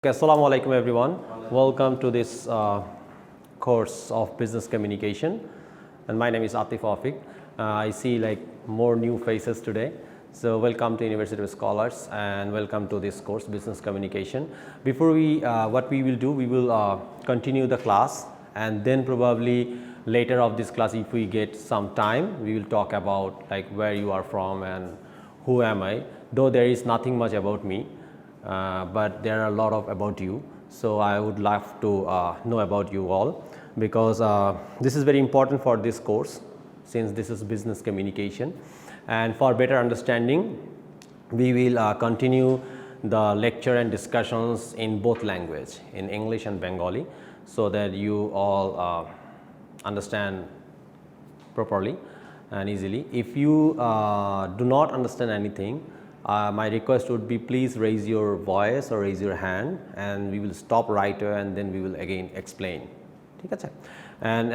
Okay, assalamu alaikum everyone. Welcome to this course of business communication, and my name is Atif Afiq. I see like more new faces today. So welcome to University of Scholars and welcome to this course business communication. Before we what we will do, we will continue the class, and then probably later of this class, if we get some time, we will talk about like where you are from and who am I. Though there is nothing much about me, but there are a lot of about you. So I would love to know about you all, because this is very important for this course, since this is business communication. And for better understanding, we will continue the lecture and discussions in both language, in English and Bengali, so that you all understand properly and easily. If you do not understand anything, my request would be, please raise your voice or raise your hand, and we will stop right away and then we will again explain. ঠিক আছে? And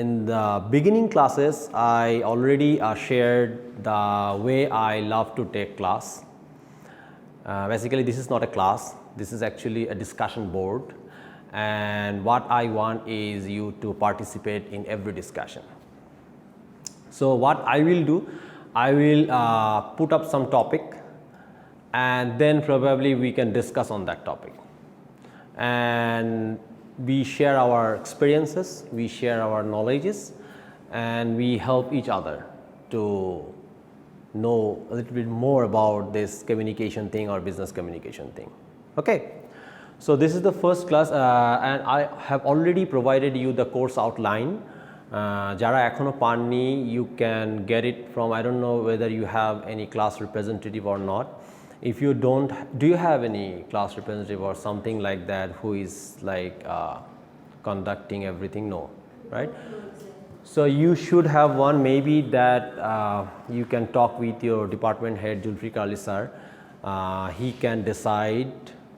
in the beginning classes, I already shared the way I love to take class. Basically, this is not a class, this is actually a discussion board, and what I want is you to participate in every discussion. So what I will do, I will put up some topic, and then probably we can discuss on that topic, and we share our experiences, we share our knowledges, and we help each other to know a little bit more about this communication thing or business communication thing. Okay, so this is the first class, and I have already provided you the course outline. Jara ekhono panni, you can get it from, I don't know whether you have any class representative or not. If you don't, do you have any class representative or something like that who is like conducting everything? No, right? So you should have one, maybe that you can talk with your department head, Julfikar Ali sir. He can decide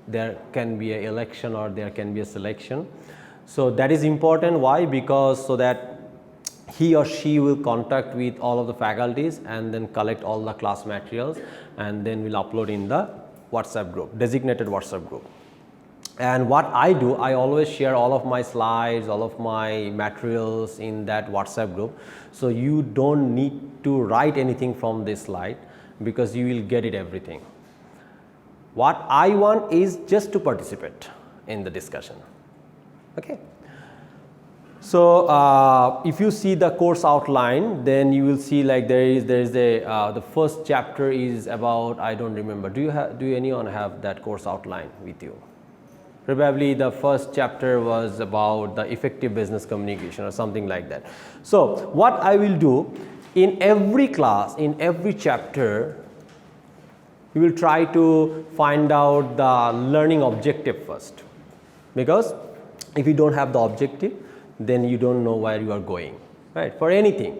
there can be an election or there can be a selection. So that is important. Why? Because so that he or she will contact with all of the faculties and then collect all the class materials, and then we'll upload in the WhatsApp group, designated WhatsApp group. And what I do, I always share all of my slides, all of my materials in that WhatsApp group. So you don't need to write anything from this slide, because you will get it everything. What I want is just to participate in the discussion. Okay. So if you see the course outline, then you will see like there is a the first chapter is about, I don't remember. Do anyone have that course outline with you? Probably the first chapter was about the effective business communication or something like that. So what I will do, in every class, in every chapter, we will try to find out the learning objective first, because if you don't have the objective, then you don't know where you are going, right? For anything,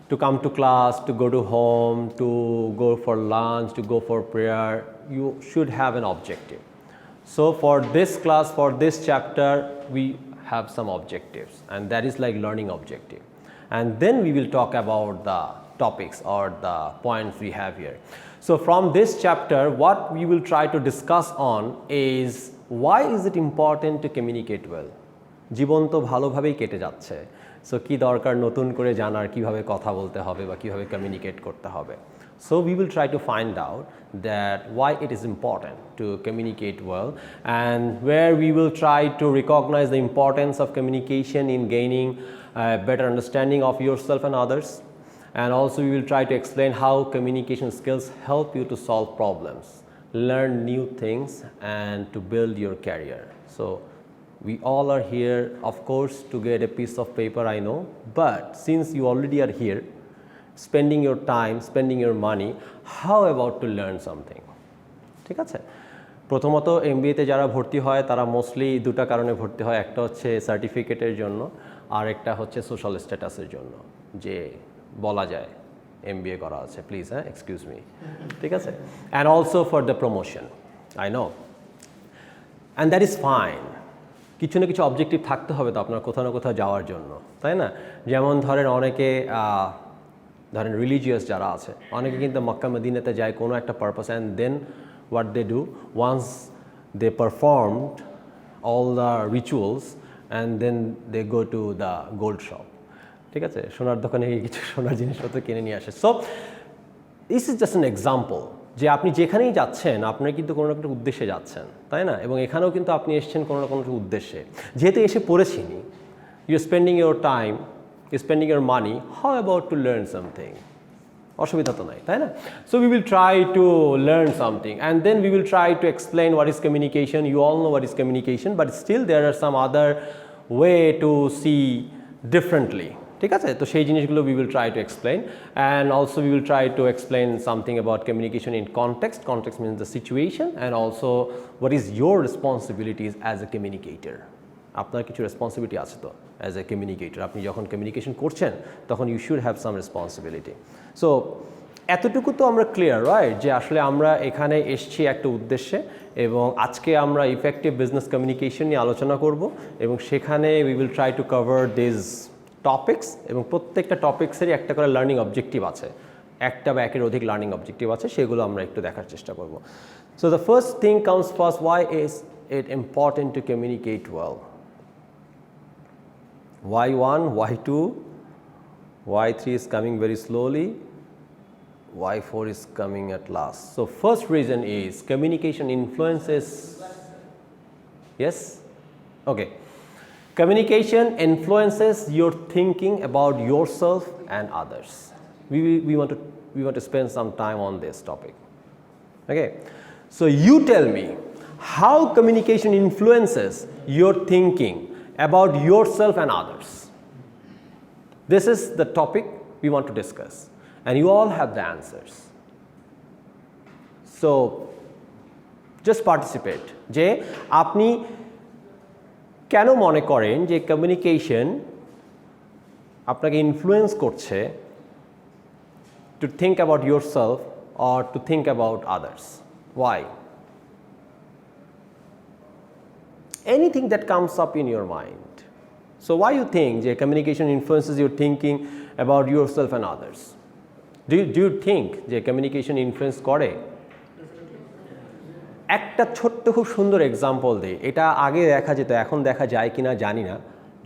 to come to class, to go to home, to go for lunch, to go for prayer, you should have an objective. So for this class, for this chapter, we have some objectives, and that is like learning objective. And then we will talk about the topics or the points we have here. So from this chapter, what we will try to discuss on is, why is it important to communicate well? জীবন তো ভালোভাবেই কেটে যাচ্ছে, so কি দরকার নতুন করে জানার কিভাবে কথা বলতে হবে বা কিভাবে কমিউনিকেট করতে হবে. So we will try to find out that why it is important to communicate well, and where we will try to recognize the importance of communication in gaining a better understanding of yourself and others, and also we will try to explain how communication skills help you to solve problems, learn new things, and to build your career. So we all are here, of course, to get a piece of paper, I know, but since you already are here, spending your time, spending your money, how about to learn something? ঠিক আছে? প্রথমত এমবিএতে যারা ভর্তি হয় তারা mostly দুটো কারণে ভর্তি হয়, একটা হচ্ছে সার্টিফিকেটের জন্য, আর একটা হচ্ছে সোশ্যাল স্ট্যাটাসের জন্য, যে বলা যায় এমবিএ করা আছে, প্লিজ হ্যাঁ এক্সকিউজ মি, ঠিক আছে? And also for the promotion, I know, and that is fine. কিছু না কিছু অবজেক্টিভ থাকতে হবে তো আপনার কোথাও না কোথাও যাওয়ার জন্য, তাই না? যেমন ধরেন অনেকে ধরেন রিলিজিয়াস যারা আছে, অনেকে কিন্তু মক্কা মদিনাতে যায় কোনো একটা purpose, and then what they do, once they performed all the rituals and then they go to the gold shop. ঠিক আছে, সোনার দোকানে গিয়ে কিছু সোনার জিনিসপত্র কিনে নিয়ে আসে। So this is just an example যে আপনি যেখানেই যাচ্ছেন আপনার কিন্তু কোনো না কোনো উদ্দেশ্যে যাচ্ছেন, তাই না? এবং এখানেও কিন্তু আপনি এসেছেন কোনো না কোনো উদ্দেশ্যে, যেহেতু এসে পড়েছিনি। You spending your time, you spending your money, how about to learn something? অসুবিধা তো নাই, তাই না? So we will try to learn something and then we will try to explain what is communication. You all know what is communication, but still there are some other way to see differently. ঠিক আছে, তো সেই জিনিসগুলো we will try to explain and also we will try to explain something about communication in context. Context means the situation and also what is your responsibilities as a communicator. আপনার কিছু responsibility আছে তো as a communicator. আপনি যখন communication করছেন তখন you should have some responsibility. So এতটুকু তো আমরা ক্লিয়ার, রাইট, যে আসলে আমরা এখানে এসছি একটা উদ্দেশ্যে এবং আজকে আমরা ইফেক্টিভ বিজনেস কমিউনিকেশন নিয়ে আলোচনা করব এবং সেখানে we will try to cover this topics এবং প্রত্যেকটা টপিক্সেরই একটা করে লার্নিং অবজেক্টিভ আছে, একটা বা একের অধিক লার্নিং অবজেক্টিভ আছে, সেগুলো আমরা একটু দেখার চেষ্টা করব। So the first thing comes first, why is it important to communicate well? Why 1, why 2, why 3 is coming very slowly, why 4 is coming at last. So first reason is communication influences, yes? Okay. Communication influences your thinking about yourself and others. We want to spend some time on this topic. Okay. So you tell me how communication influences your thinking about yourself and others. This is the topic we want to discuss and you all have the answers. So just participate. যে আপনি কেন মনে করেন যে communication আপনাকে influence করছে to think about yourself or to think about others? Why? Anything that comes up in your mind. So why you think that communication influences your thinking about yourself and others? Do you think that communication influence করে? একটা ছোট্ট খুব সুন্দর example দিই। এটা আগে দেখা যেত, এখন দেখা যায় কিনা জানি না।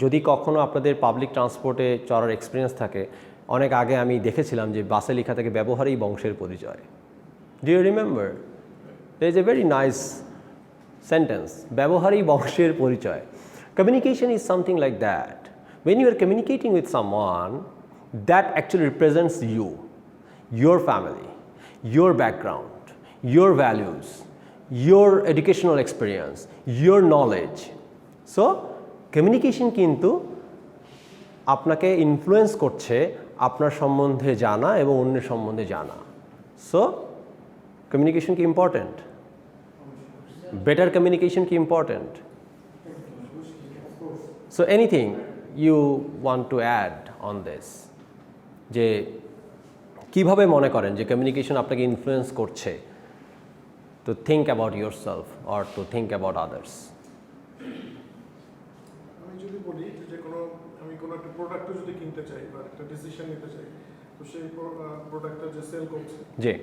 যদি কখনো আপনাদের পাবলিক ট্রান্সপোর্টে চড়ার এক্সপিরিয়েন্স থাকে, অনেক আগে আমি দেখেছিলাম যে বাসে লেখা থাকে ব্যবহারেই বংশের পরিচয়। Do you remember? There is a very nice sentence, ব্যবহারই বংশের পরিচয়। Communication is something like that. When you are communicating with someone, that actually represents you, your family, your background, your values, your educational experience, your knowledge. So communication কিন্তু আপনাকে influence করছে আপনার সম্বন্ধে জানা এবং অন্যের সম্বন্ধে জানা। So communication কি important? Better communication ki important. So anything you want to add on this? যে কিভাবে মনে করেন যে কমিউনিকেশন আপনাকে ইনফ্লুয়েন্স করছে to think about yourself or to think about others? আমি যদি বলি যে আমি কোনো একটা প্রোডাক্ট যদি কিনতে চাই বা একটা ডিসিশন নিতে চাই, তো সেই প্রোডাক্টটা যে সেল করছে, জি,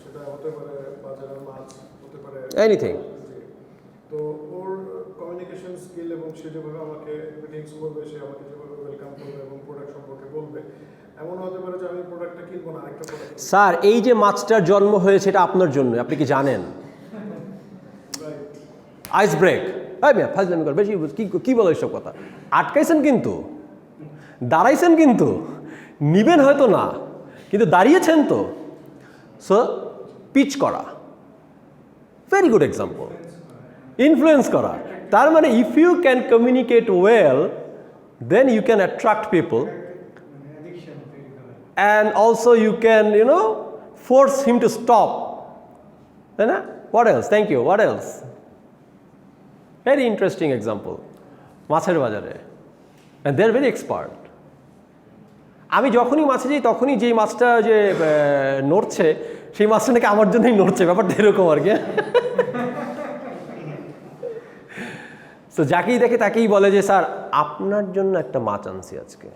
সেটা হতে পারে বাজারের মাছ, হতে পারে এনিথিং। তো ওর কমিউনিকেশন স্কিল এবং সে যেভাবে আমাকে গ্রিটিংস করবে, সে আমাকে যেভাবে ওয়েলকাম করবে এবং প্রোডাক্ট সম্পর্কে বলবে, এমন হতে পারে যে আমি প্রোডাক্টটা কিনবো না, আরেকটা প্রোডাক্ট। স্যার, এই যে মাছটার জন্ম হয়েছে এটা আপনার জন্য, আপনি কি জানেন? Ice break. ফাজলামি কর, বেশি কি বলো এইসব কথা? আটকাইছেন কিন্তু, দাঁড়াইছেন কিন্তু, নিবেন হয়তো না, কিন্তু দাঁড়িয়েছেন তো। সো পিচ করা, ভেরি গুড এক্সাম্পল। ইনফ্লুয়েন্স করা, তার মানে if you can communicate well then you can attract people and also you can force him to stop. Then what else? Thank you. What else? Very interesting example. মাছের বাজারে, and they are very expert. আমি যখনই মাছে যাই তখনই যেই মাছটা যে নড়ছে সেই মাছটা নাকি আমার জন্যই নড়ছে, ব্যাপারটা এরকম আর কি। তো যাকেই দেখে তাকেই বলে যে স্যার আপনার জন্য একটা মাছ আনছি আজকে।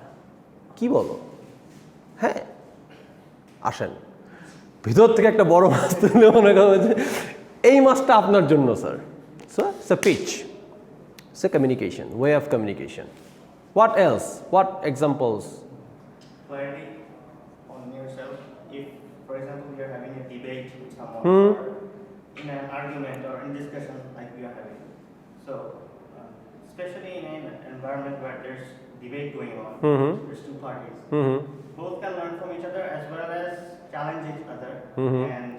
কি বলো? হ্যাঁ আসেন। ভিতর থেকে একটা বড় মাছ তুলে মনে করো যে এই মাছটা আপনার জন্য sir. So it's a pitch, it's a communication, way of communication. What else? What examples? Clarity on yourself. If, for example, we are having a debate with someone, or in an argument or in discussion like we are having. So, especially in an environment where there's debate going on, there's two parties. Both can learn from each other as well as challenge each other and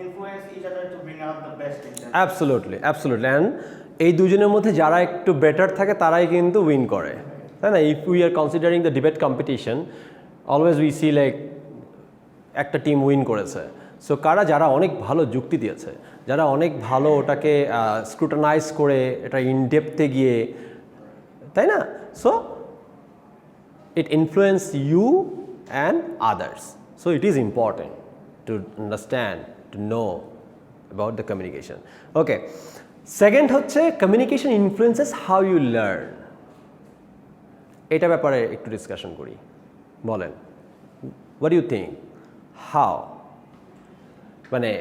influence each other to bring out the best in them. Absolutely, absolutely. And এই দুজনের মধ্যে যারা একটু better থাকে তারাই কিন্তু win করে, তাই না? If we are considering the debate competition, always we see like একটা টিম উইন করেছে। সো কারা, যারা অনেক ভালো যুক্তি দিয়েছে, যারা অনেক ভালো ওটাকে স্ক্রুটানাইজ করে এটা ইনডেপথে গিয়ে, তাই না? So it influence you and others. So it is important to understand, to know about the communication. Okay. Second হচ্ছে communication influences how you learn. এটা ব্যাপারে একটু ডিসকাশন করি, বলেন। What do you think? How? মানে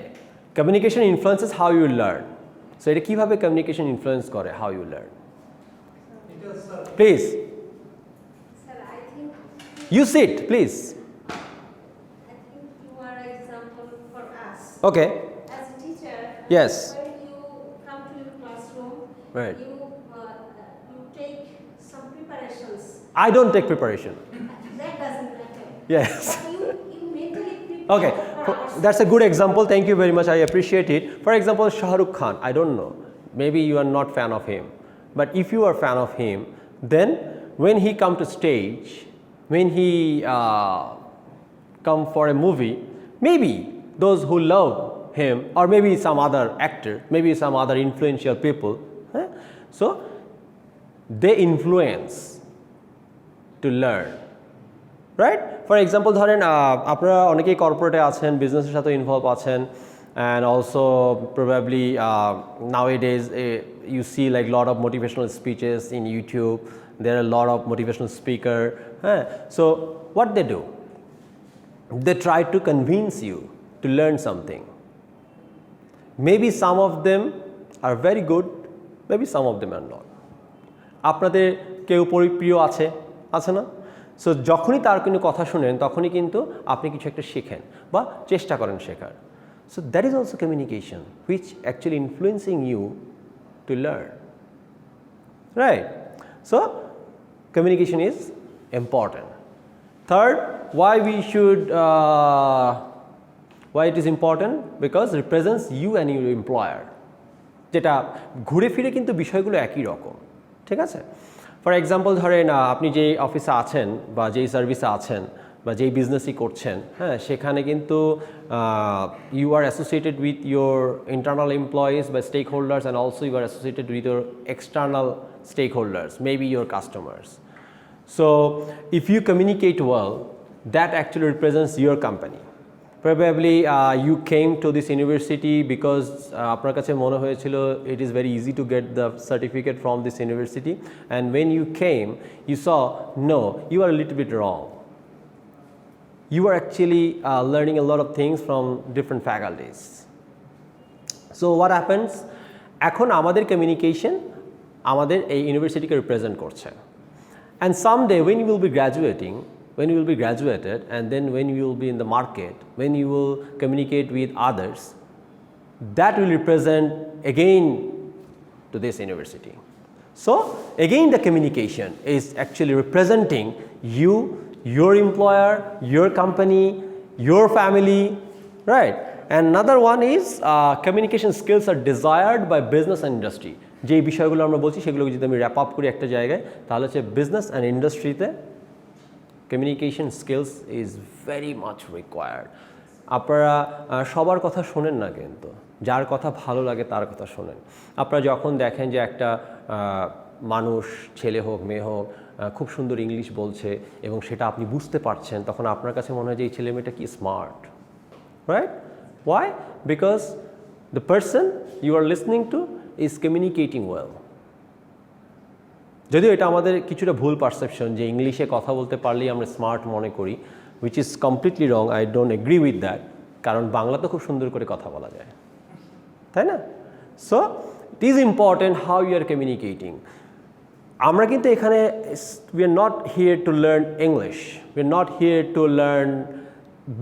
communication influences how you learn. So এটা কিভাবে communication influence করে how you learn? Please. You sit, please. I think you are an example for us. Okay. As a teacher, Yes. when you come to your classroom, Right. you take some preparations. I don't take preparation. That doesn't matter. Yes. But you mentally prepare Okay. for us. That's a good example. Thank you very much. I appreciate it. For example, Shah Rukh Khan. I don't know. Maybe you are not fan of him. But if you are fan of him, then when he come to stage, when he come for a movie, maybe those who love him, or maybe some other actor, maybe some other influential people, so they influence to learn, right? For example, ধরেন আপনারা অনেকেই কর্পোরেটে আছেন, বিজনেসের সাথে involve আছেন, and also probably nowadays you see like lot of motivational speeches in YouTube. There are a lot of motivational speaker. So what they do? They try to convince you to learn something. Maybe some of them are very good, maybe some of them are not. আপনাদের কেউ প্রিয় আছে, আছে না? So যখনই তার কোনো কথা শুনেন তখনই কিন্তু আপনি কিছু একটা শেখেন বা চেষ্টা করেন শেখার। So that is also communication which actually influencing you to learn, right? So communication is important. Third, why we should why it is important? Because it represents you and your employer. যেটা ঘুরে ফিরে কিন্তু বিষয়গুলো একই রকম, ঠিক আছে? For example ধরেন আপনি যেই অফিসে আছেন বা যেই সার্ভিসে আছেন বা যেই বিজনেসই করছেন, সেখানে কিন্তু you are associated with your internal employees বা stake holders, and also you are associated with your external stake holders, maybe your customers. So if you communicate well, that actually represents your company. Probably you came to this university because আপনার কাছে মনে হয়েছিল it is very easy to get the certificate from this university, and when you came you saw no, you are a little bit wrong. You are actually learning a lot of things from different faculties. So what happens? এখন আমাদের communication আমাদের এই ইউনিভার্সিটিকে represent করছে. And someday when you will be graduating, when you will be graduated, and then when you will be in the market, when you will communicate with others, that will represent again to this university. So again the communication is actually representing you, your employer, your company, your family, right? And another one is communication skills are desired by business and industry. যে বিষয়গুলো আমরা বলছি সেগুলো যদি আমি wrap up করি একটা জায়গায়, তাহলে হচ্ছে বিজনেস অ্যান্ড ইন্ডাস্ট্রিতে communication skills is very much required. আপনারা সবার কথা শোনেন না, কিন্তু যার কথা ভালো লাগে তার কথা শোনেন। আপনারা যখন দেখেন যে একটা মানুষ, ছেলে হোক মেয়ে হোক, খুব সুন্দর ইংলিশ বলছে এবং সেটা আপনি বুঝতে পারছেন, তখন আপনার কাছে মনে হয় যে এই ছেলে মেয়েটা কি smart, right? Why? Because the person you are listening to is communicating well. যদিও এটা আমাদের কিছুটা ভুল পারসেপশন যে ইংলিশে কথা বলতে পারলেই আমরা স্মার্ট মনে করি, which is completely wrong. I don't agree with that. কারণ বাংলাতে খুব সুন্দর করে কথা বলা যায়, তাই না? So It is important how you are communicating. আমরা কিন্তু এখানে we are not here to learn English. We are not here to learn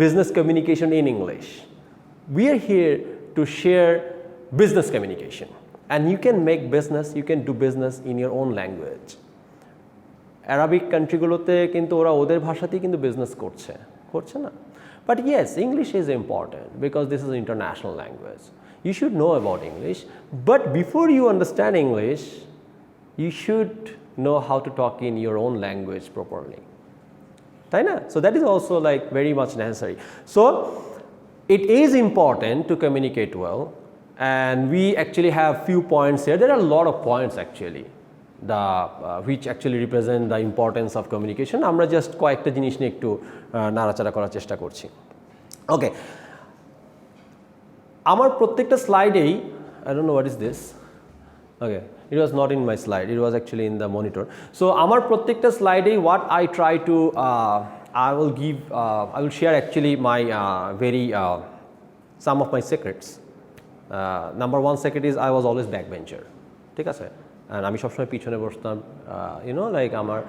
business communication in English. We are here to share business communication. And you can make business, you can do business in your own language. Arabic কান্ট্রিগুলোতে কিন্তু ওরা ওদের ভাষাতেই কিন্তু business করছে না? But yes, English is important because this is an international language. You should know about English, but before you understand English, you should know how to talk in your own language properly. তাই না? So that is also like very much necessary. So it is important to communicate well, and we actually have few points here. There are a lot of points actually, which actually represent the importance of communication. আমরা just কয়েকটা জিনিস নিয়ে একটু নাড়াচাড়া করার চেষ্টা করছি। ওকে, আমার প্রত্যেকটা স্লাইডেই, I don't know what is this. Okay, it was not in my slide, it was actually in the monitor. So আমার প্রত্যেকটা স্লাইডেই what I try to I will share actually my some of my secrets. Number one secret is I was always backbencher. ঠিক আছে? আর আমি সবসময় পিছনে বসতাম, like আমার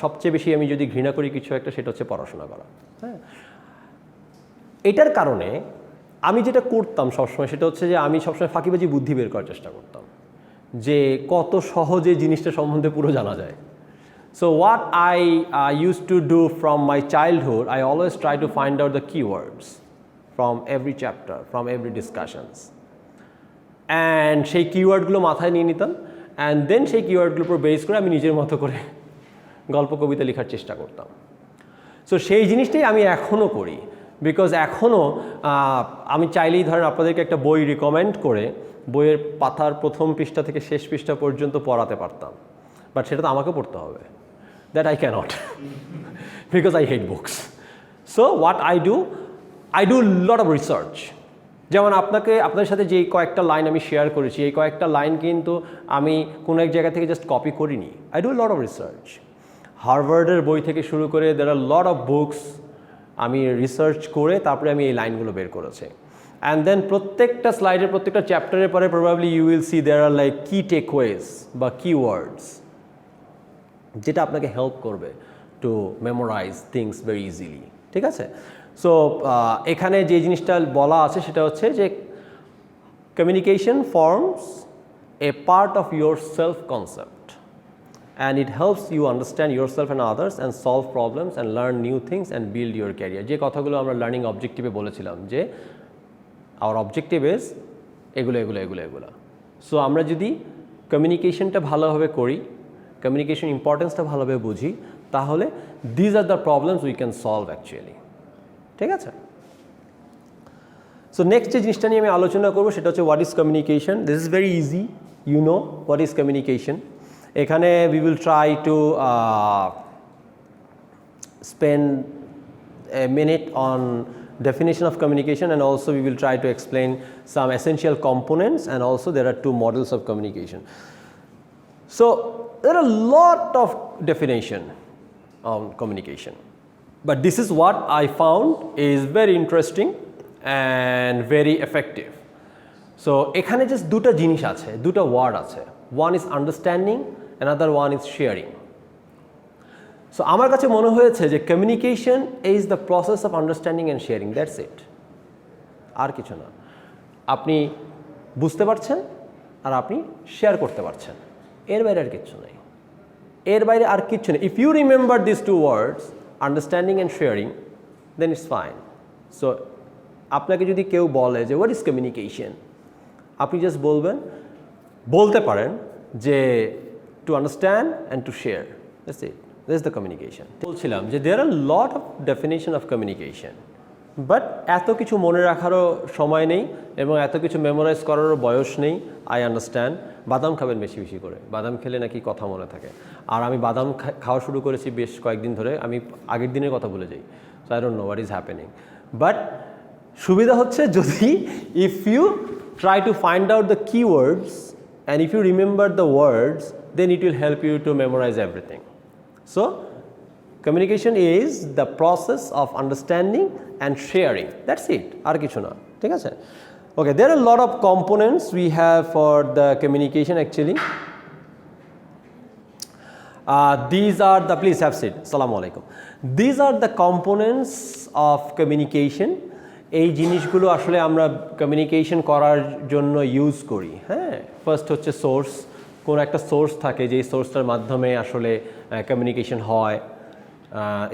সবচেয়ে বেশি আমি যদি ঘৃণা করি কিছু একটা, সেটা হচ্ছে পড়াশোনা করা। হ্যাঁ, এটার কারণে আমি যেটা করতাম সবসময় সেটা হচ্ছে যে আমি সবসময় ফাঁকিবাজি বুদ্ধি বের করার চেষ্টা করতাম যে কত সহজে জিনিসটা সম্বন্ধে পুরো জানা যায়। So what I use to do from my childhood, I always try to find out the keywords from every chapter, from every discussions, and সেই কিওয়ার্ডগুলো মাথায় নিয়ে নিতাম, অ্যান্ড দেন সেই কিওয়ার্ডগুলোর উপর বেস করে আমি নিজের মতো করে গল্প কবিতা লেখার চেষ্টা করতাম। সো সেই জিনিসটাই আমি এখনও করি, বিকজ এখনও আমি চাইলেই ধরেন আপনাদেরকে একটা বই রিকমেন্ড করে বইয়ের পাতার প্রথম পৃষ্ঠা থেকে শেষ পৃষ্ঠা পর্যন্ত পড়াতে পারতাম, বাট সেটা তো আমাকে পড়তে হবে। That I can't, because I hate books. So what I do lot of research. যেমন আপনাদের সাথে যে কয়েকটা লাইন আমি শেয়ার করেছি, এই কয়েকটা লাইন কিন্তু আমি কোনো এক জায়গা থেকে জাস্ট কপি করিনি। I do lot of research. হার্ভার্ডের বই থেকে শুরু করে দের আর লট অফ বুকস আমি রিসার্চ করে তারপরে আমি এই লাইনগুলো বের করেছি। অ্যান্ড দেন প্রত্যেকটা স্লাইডের প্রত্যেকটা চ্যাপ্টারের পরে probably you will see there are like কি টেকওয়েজ বা কিওয়ার্ডস, যেটা আপনাকে হেল্প করবে to memorize things very easily. ঠিক আছে? সো এখানে যে জিনিসটা বলা আছে সেটা হচ্ছে যে communication forms a part of your self concept, and it helps you understand yourself and others and solve problems and learn new things and build your career. যে কথাগুলো আমরা লার্নিং অবজেক্টিভে বলেছিলাম যে আওয়ার অবজেক্টিভ ইজ এগুলো। So আমরা যদি কমিউনিকেশনটা ভালোভাবে করি, কমিউনিকেশন ইম্পর্টেন্সটা ভালোভাবে বুঝি, তাহলে these are the problems we can solve actually. ঠিক আছে? সো নেক্সট যে জিনিসটা নিয়ে আমি আলোচনা করবো সেটা হচ্ছে what is communication. This is very easy, you know what is communication. এখানে we will try to spend a minute on definition of communication, and also we will try to explain some essential components, and also there are two models of communication. So there are a lot of definition on communication, but this is what I found is very interesting and very effective. So এখানে just দুটো জিনিস আছে, দুটো word আছে। One is understanding, another one is sharing. So আমার কাছে মনে হয়েছে যে communication is the process of understanding and sharing, that's it, আর কিছু না। আপনি বুঝতে পারছেন আর আপনি শেয়ার করতে পারছেন, এর বাইরে আর কিচ্ছু নেই, এর বাইরে আর কিচ্ছু নেই। If you remember this two words, understanding and sharing, then it's fine. So আপনাকে যদি কেউ বলে যে হোয়াট ইজ কমিউনিকেশন, আপনি জাস্ট বলতে পারেন যে to understand and to share, that's it, this is the communication. বলছিলাম যে there are a lot of definition of communication, but এত কিছু মনে রাখারও সময় নেই এবং এত কিছু মেমোরাইজ করারও বয়স নেই। I understand. বাদাম খাবেন বেশি বেশি করে, বাদাম খেলে নাকি কথা মনে থাকে। আর আমি বাদাম খাওয়া শুরু করেছি বেশ কয়েকদিন ধরে, আমি আগের দিনের কথা ভুলে যাই। So I don't know what is happening, but সুবিধা হচ্ছে যদি if you try to find out the keywords and if you remember the words, then it will help you to memorize everything. So communication is the process of understanding and sharing, that's it, আর কিছু না। ঠিক আছে? Okay, there are a lot of components we have for the communication actually. These are the, please have seat. Assalamu alaikum. These are the components of communication. এই জিনিসগুলো আসলে আমরা communication করার জন্য ইউজ করি। হ্যাঁ, ফার্স্ট হচ্ছে সোর্স, কোনো একটা সোর্স থাকে যেই সোর্সটার মাধ্যমে আসলে কমিউনিকেশন হয়।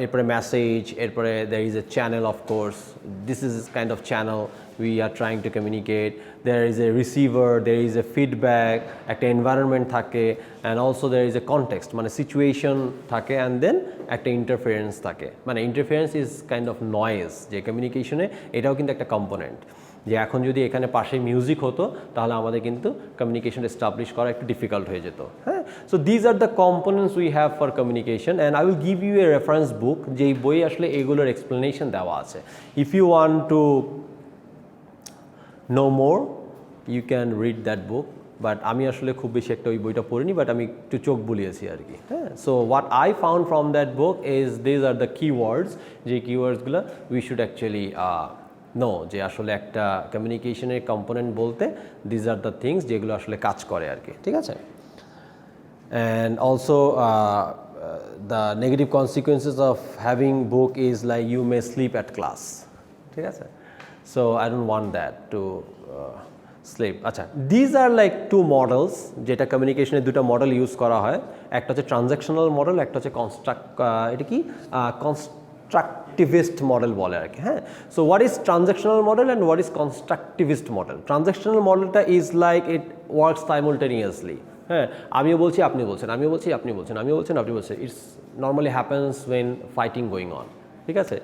এরপরে মেসেজ, এরপরে there is a channel of course, this is kind of channel we are trying to communicate, there is a receiver, there is a feedback, একটা environment থাকে, and also there is a context মানে situation থাকে, and then একটা interference থাকে। মানে interference is kind of noise, যে কমিউনিকেশনে এটাও কিন্তু একটা কম্পোনেন্ট, যে এখন যদি এখানে পাশে মিউজিক হতো তাহলে আমাদের কিন্তু কমিউনিকেশন এস্টাবলিশ করা একটু ডিফিকাল্ট হয়ে যেত। হ্যাঁ, so these are the components we have for communication, and I will give you a reference book, যেই বই আসলে এগুলোর এক্সপ্লেনেশন দেওয়া আছে। If you want to know more you can read that book, but আমি আসলে খুব বেশি একটা ওই বইটা পড়িনি, বাট আমি একটু চোখ বুলিয়েছি আর কি। হ্যাঁ, so what I found from that book is these are the keywords, যে কিওয়ার্ডসগুলো উই শুড অ্যাকচুয়ালি নো, যে আসলে একটা কমিউনিকেশনের কম্পোনেন্ট বলতে দিজ আর দ্য থিংস যেগুলো আসলে কাজ করে আর কি, ঠিক আছে। And also the negative consequences of having book is like you may sleep at class, ঠিক আছে। So I don't want that to sleep. আচ্ছা, these are like two models, যেটা কমিউনিকেশনের দুটো মডেল ইউজ করা হয়, একটা হচ্ছে ট্রানজ্যাকশনাল মডেল, একটা হচ্ছে এটা কি কনস্ট্রাকটিভিস্ট মডেল বলে আর কি। হ্যাঁ, so what is transactional model and what is constructivist model? Transactional মডেলটা is like it works simultaneously. হ্যাঁ, আমিও বলছি আপনি বলছেন, আমিও বলছি আপনি বলছেন, আমিও বলছেন আপনি বলছেন। It's normally happens when fighting going on, ঠিক আছে,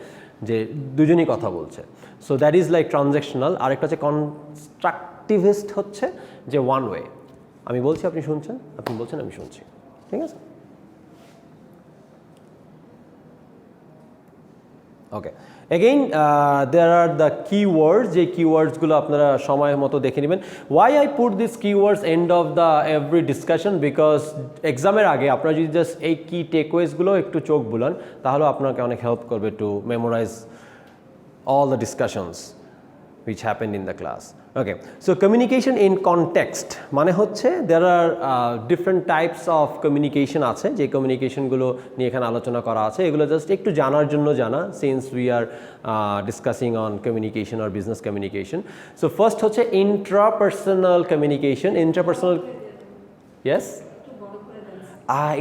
যে দুজনই কথা বলছে। So that is like transactional. আরেকটা হচ্ছে কনস্ট্রাকটিভিস্ট, হচ্ছে যে ওয়ান ওয়ে, আমি বলছি আপনি শুনছেন, আপনি বলছেন আমি শুনছি, ঠিক আছে। Okay, again there are the keywords, যে কিওয়ার্ডসগুলো আপনারা সময় মতো দেখে নেবেন। Why I put this keywords end of the every discussion, because এক্সামের আগে আপনারা যদি জাস্ট এই কি টেকওয়েজগুলো একটু চোখ বুলান, তাহলে আপনাকে অনেক হেল্প করবে to memorize all the discussions which happened in the class. Okay, so communication in context মানে হচ্ছে there are different types of communication আছে, যে কমিউনিকেশনগুলো নিয়ে এখানে আলোচনা করা আছে। এগুলো জাস্ট একটু জানার জন্য জানা, since we are discussing on communication or business communication. So first হচ্ছে intrapersonal communication. Intrapersonal, yes?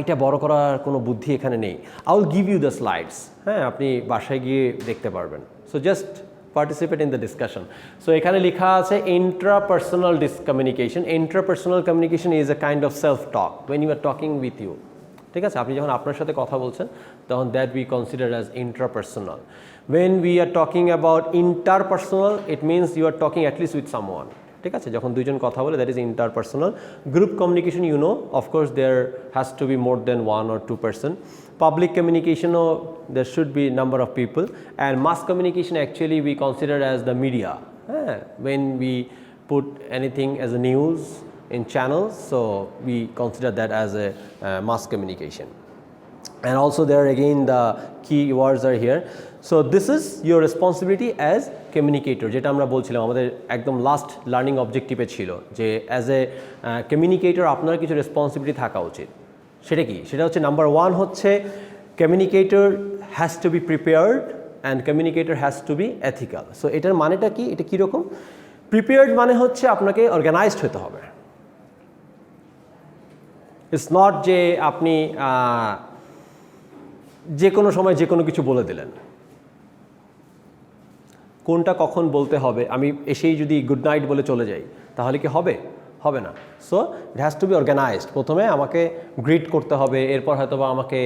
এটা বড় করার কোনো বুদ্ধি এখানে নেই। I will give you the slides. হ্যাঁ, আপনি বাসায় গিয়ে দেখতে পারবেন। So just participate in the discussion. So এখানে লেখা আছে intrapersonal communication. Intrapersonal communication is a kind of self-talk when you are talking with you. ঠিক আছে, আপনি যখন আপনার সাথে কথা বলছেন তখন that we consider as intrapersonal. When we are talking about interpersonal, it means you are talking at least with someone. ঠিক আছে, যখন দুইজন কথা বলে that is interpersonal. Group communication, you know, of course there has to be more than one or two person. Public communication, there should be number of people. And mass communication actually we consider as the media. When we put anything as a news in channels, so we consider that as a mass communication. And also there again the key words are here. So this is your responsibility as communicator, যেটা আমরা বলছিলাম আমাদের একদম last learning অবজেক্টিভে ছিল, যে as a communicator আপনার কিছু responsibility থাকা উচিত। সেটা কি? সেটা হচ্ছে নাম্বার ওয়ান হচ্ছে communicator has to be prepared and communicator has to be ethical. So এটার মানেটা কি? এটা কীরকম? প্রিপেয়ার্ড মানে হচ্ছে আপনাকে অর্গানাইজড হতে হবে। ইটস নট যে আপনি যে কোনো সময় যে কোনো কিছু বলে দিলেন, কোনটা কখন বলতে হবে, আমি এসেই যদি গুড নাইট বলে চলে যাই তাহলে কি হবে? হবে না। So it has to be organized. প্রথমে আমাকে গ্রিট করতে হবে, এরপর হয়তো বা আমাকে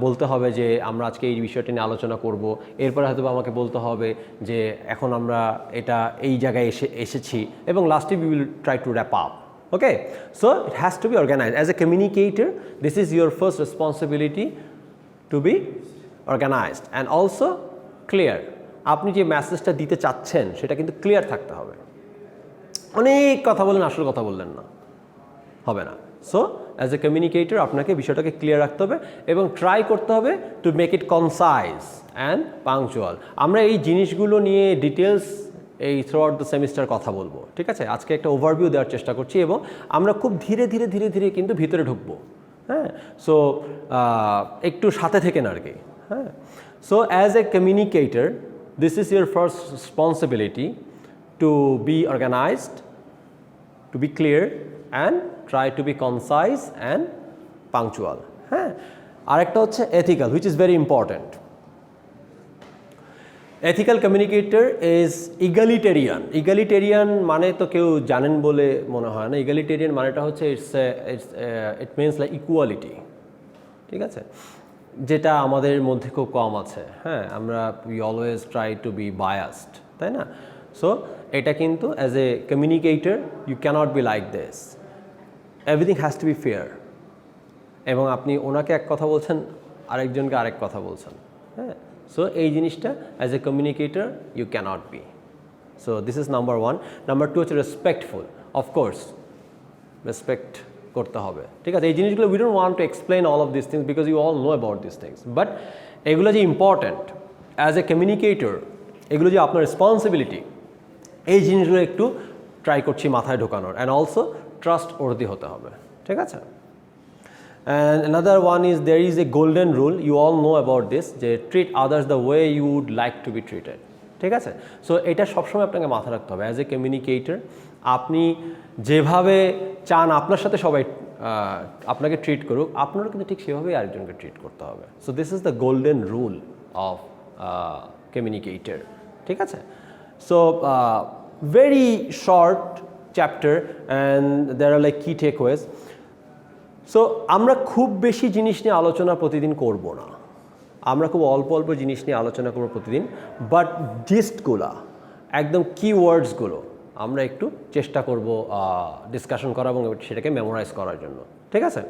বলতে হবে যে আমরা আজকে এই বিষয়টি নিয়ে আলোচনা করব, এরপর হয়তো বা আমাকে বলতে হবে যে এখন আমরা এটা এই জায়গায় এসেছি, এবং লাস্টে we will try to wrap up. Okay, so it has to be organized. As a communicator, this is your first responsibility to be organized and also clear. আপনি যে মেসেজটা দিতে চাচ্ছেন সেটা কিন্তু ক্লিয়ার থাকতে হবে। অনেক কথা বলেন, আসল কথা বললেন না, হবে না। সো অ্যাজ এ কমিউনিকেটর আপনাকে বিষয়টাকে ক্লিয়ার রাখতে হবে এবং ট্রাই করতে হবে to make it concise and punctual. আমরা এই জিনিসগুলো নিয়ে ডিটেলস এই থ্রু আউট দ্য সেমিস্টার কথা বলবো, ঠিক আছে? আজকে একটা ওভারভিউ দেওয়ার চেষ্টা করছি এবং আমরা খুব ধীরে ধীরে ধীরে ধীরে কিন্তু ভিতরে ঢুকবো, হ্যাঁ? সো একটু সাথে থেকেন আর কি, হ্যাঁ? So as a communicator this is your first responsibility to be organized, to be clear and try to be concise and punctual, হ্যাঁ? আরেকটা হচ্ছে ethical, which is very important. Ethical communicator is egalitarian. Egalitarian মানে তো কেউ জানেন বলে মনে হয় না। Egalitarian মানেটা হচ্ছে it means like equality, ঠিক আছে? যেটা আমাদের মধ্যে খুব কম আছে, হ্যাঁ? আমরা we always try to be biased, তাই না? সো এটা কিন্তু as a communicator you cannot be like this, everything has to be fair. এবং আপনি ওনাকে এক কথা বলছেন, আরেকজনকে আরেক কথা বলছেন, হ্যাঁ? সো এই জিনিসটা as a communicator you cannot be. So this is number one. Number two হচ্ছে রেসপেক্টফুল, অফকোর্স রেসপেক্ট করতে হবে, ঠিক আছে? এই জিনিসগুলো we don't want to explain all of this things because you all know about this things, but এগুলো যে important as a communicator, এগুলো যে আপনার রেসপন্সিবিলিটি, এই জিনিসগুলো একটু ট্রাই করছি মাথায় ঢোকানোর। অ্যান্ড অলসো ট্রাস্ট ওর্দি হতে হবে, ঠিক আছে? And another one is there is a golden rule, you all know about this, যে treat others the way you would like to be treated, ঠিক আছে? সো এটা সবসময় আপনাকে মাথায় রাখতে হবে অ্যাজ এ কমিউনিকেটর। আপনি যেভাবে চান আপনার সাথে সবাই আপনাকে ট্রিট করুক, আপনারও কিন্তু ঠিক সেভাবেই আরেকজনকে ট্রিট করতে হবে। So this is the golden rule of communicator, ঠিক আছে? So very short chapter and there are like key takeaways. So আমরা খুব বেশি জিনিস নিয়ে আলোচনা প্রতিদিন করব না, আমরা খুব অল্প অল্প জিনিস নিয়ে আলোচনা করব প্রতিদিন, বাট জিস্টগুলা একদম কিওয়ার্ডসগুলো আমরা একটু চেষ্টা করব ডিসকাশন করা এবং সেটাকে মেমোরাইজ করার জন্য, ঠিক আছে?